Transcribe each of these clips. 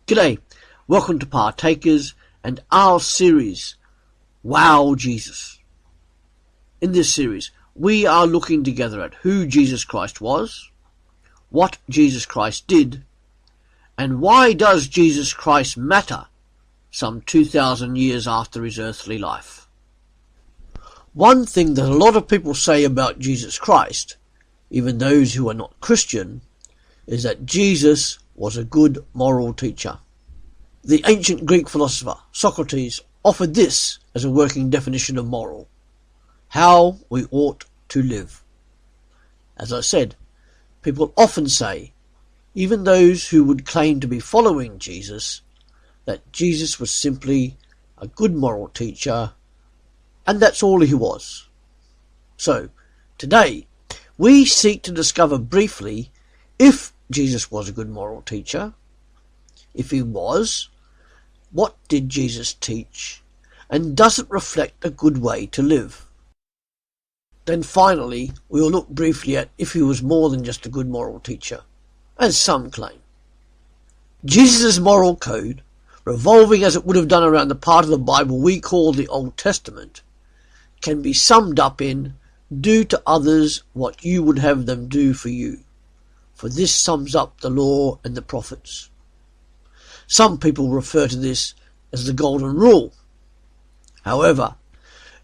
G'day, welcome to Partakers and our series, Wow Jesus. In this series, we are looking together at who Jesus Christ was, what Jesus Christ did, and why does Jesus Christ matter some 2,000 years after his earthly life. One thing that a lot of people say about Jesus Christ, even those who are not Christian, is that Jesus was a good moral teacher. The ancient Greek philosopher Socrates offered this as a working definition of moral: how we ought to live. As I said, people often say, even those who would claim to be following Jesus, that Jesus was simply a good moral teacher, and that's all he was. So, today, we seek to discover briefly if Jesus was a good moral teacher. If he was, what did Jesus teach, and does it reflect a good way to live? Then finally, we will look briefly at if he was more than just a good moral teacher, as some claim. Jesus' moral code, revolving as it would have done around the part of the Bible we call the Old Testament, can be summed up in, do to others what you would have them do for you, for this sums up the law and the prophets. Some people refer to this as the Golden Rule. However,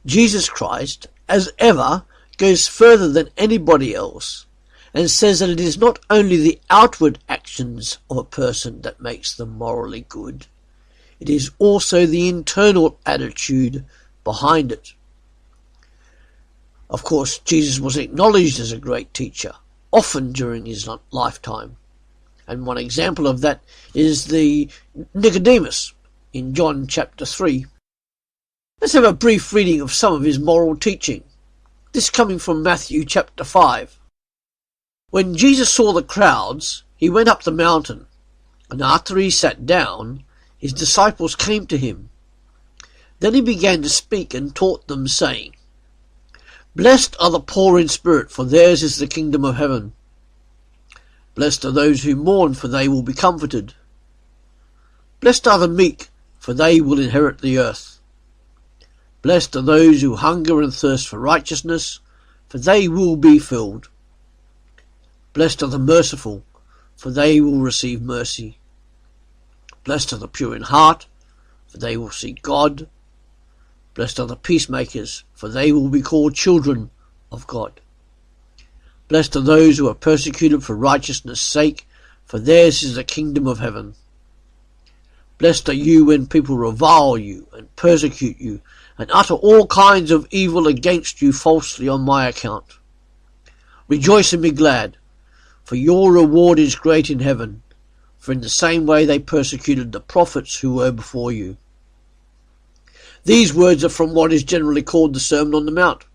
Jesus Christ, as ever, goes further than anybody else and says that it is not only the outward actions of a person that makes them morally good, it is also the internal attitude behind it. Of course, Jesus was acknowledged as a great teacher, often during his lifetime. And one example of that is the Nicodemus in John chapter 3. Let's have a brief reading of some of his moral teaching. This coming from Matthew chapter 5. When Jesus saw the crowds, he went up the mountain, and after he sat down, his disciples came to him. Then he began to speak and taught them, saying, Blessed are the poor in spirit, for theirs is the kingdom of heaven. Blessed are those who mourn, for they will be comforted. Blessed are the meek, for they will inherit the earth. Blessed are those who hunger and thirst for righteousness, for they will be filled. Blessed are the merciful, for they will receive mercy. Blessed are the pure in heart, for they will see God. Blessed are the peacemakers, for they will be called children of God. Blessed are those who are persecuted for righteousness' sake, for theirs is the kingdom of heaven. Blessed are you when people revile you and persecute you and utter all kinds of evil against you falsely on my account. Rejoice and be glad, for your reward is great in heaven, for in the same way they persecuted the prophets who were before you. These words are from what is generally called the Sermon on the Mount.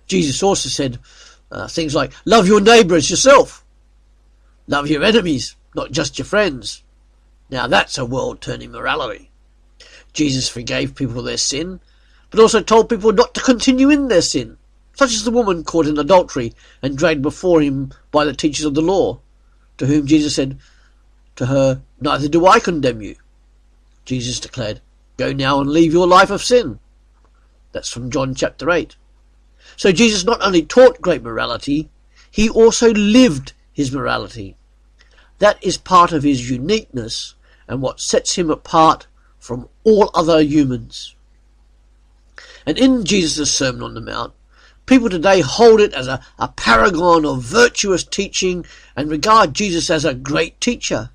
Jesus also said things like, love your neighbour as yourself. Love your enemies, not just your friends. Now that's a world-turning morality. Jesus forgave people their sin, but also told people not to continue in their sin, such as the woman caught in adultery and dragged before him by the teachers of the law, to whom Jesus said to her, Neither do I condemn you. Jesus declared, Go now and leave your life of sin. That's from John chapter 8. So Jesus not only taught great morality, he also lived his morality. That is part of his uniqueness and what sets him apart from all other humans. And in Jesus' Sermon on the Mount, people today hold it as a paragon of virtuous teaching and regard Jesus as a great teacher.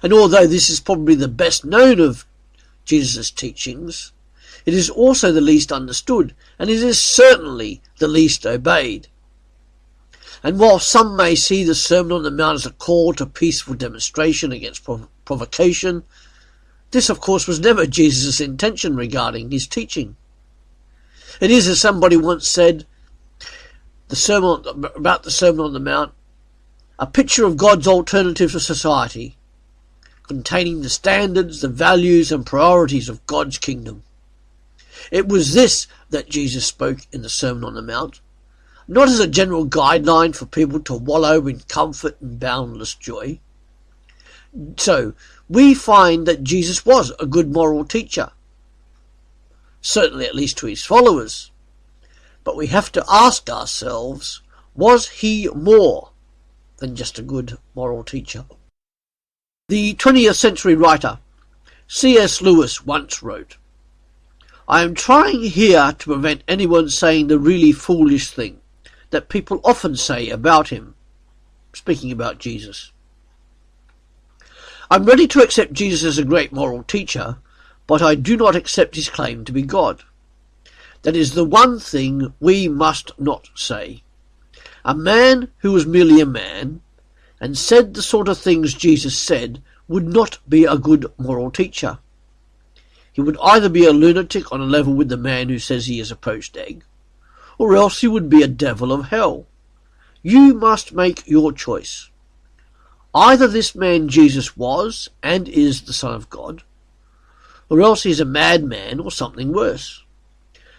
And although this is probably the best known of Jesus' teachings, it is also the least understood, and it is certainly the least obeyed. And while some may see the Sermon on the Mount as a call to peaceful demonstration against provocation, this of course was never Jesus' intention regarding his teaching. It is, as somebody once said, about the Sermon on the Mount, a picture of God's alternative to society, containing the standards, the values and priorities of God's kingdom. It was this that Jesus spoke in the Sermon on the Mount, not as a general guideline for people to wallow in comfort and boundless joy. So we find that Jesus was a good moral teacher, certainly at least to his followers. But we have to ask ourselves, was he more than just a good moral teacher? The 20th century writer C.S. Lewis once wrote, "I am trying here to prevent anyone saying the really foolish thing that people often say about him," speaking about Jesus. "I'm ready to accept Jesus as a great moral teacher, but I do not accept his claim to be God. That is the one thing we must not say. A man who was merely a man and said the sort of things Jesus said would not be a good moral teacher. He would either be a lunatic on a level with the man who says he is a poached egg, or else he would be a devil of hell. You must make your choice. Either this man Jesus was and is the Son of God, or else he is a madman or something worse.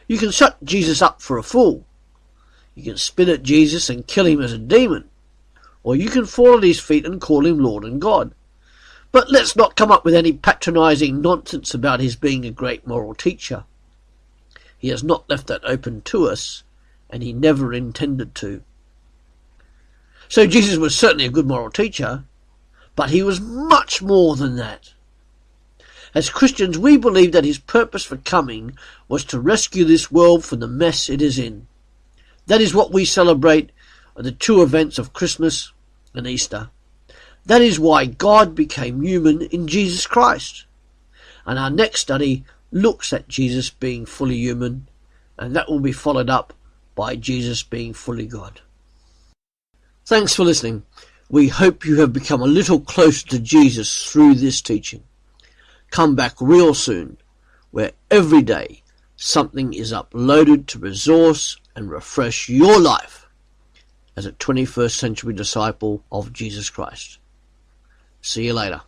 You can shut Jesus up for a fool. You can spit at Jesus and kill him as a demon, or you can fall at his feet and call him Lord and God. But let's not come up with any patronizing nonsense about his being a great moral teacher. He has not left that open to us, and he never intended to." So Jesus was certainly a good moral teacher, but he was much more than that. As Christians, we believe that his purpose for coming was to rescue this world from the mess it is in. That is what we celebrate at the two events of Christmas and Easter. That is why God became human in Jesus Christ. And our next study looks at Jesus being fully human, and that will be followed up by Jesus being fully God. Thanks for listening. We hope you have become a little closer to Jesus through this teaching. Come back real soon, where every day something is uploaded to resource and refresh your life as a 21st century disciple of Jesus Christ. See you later.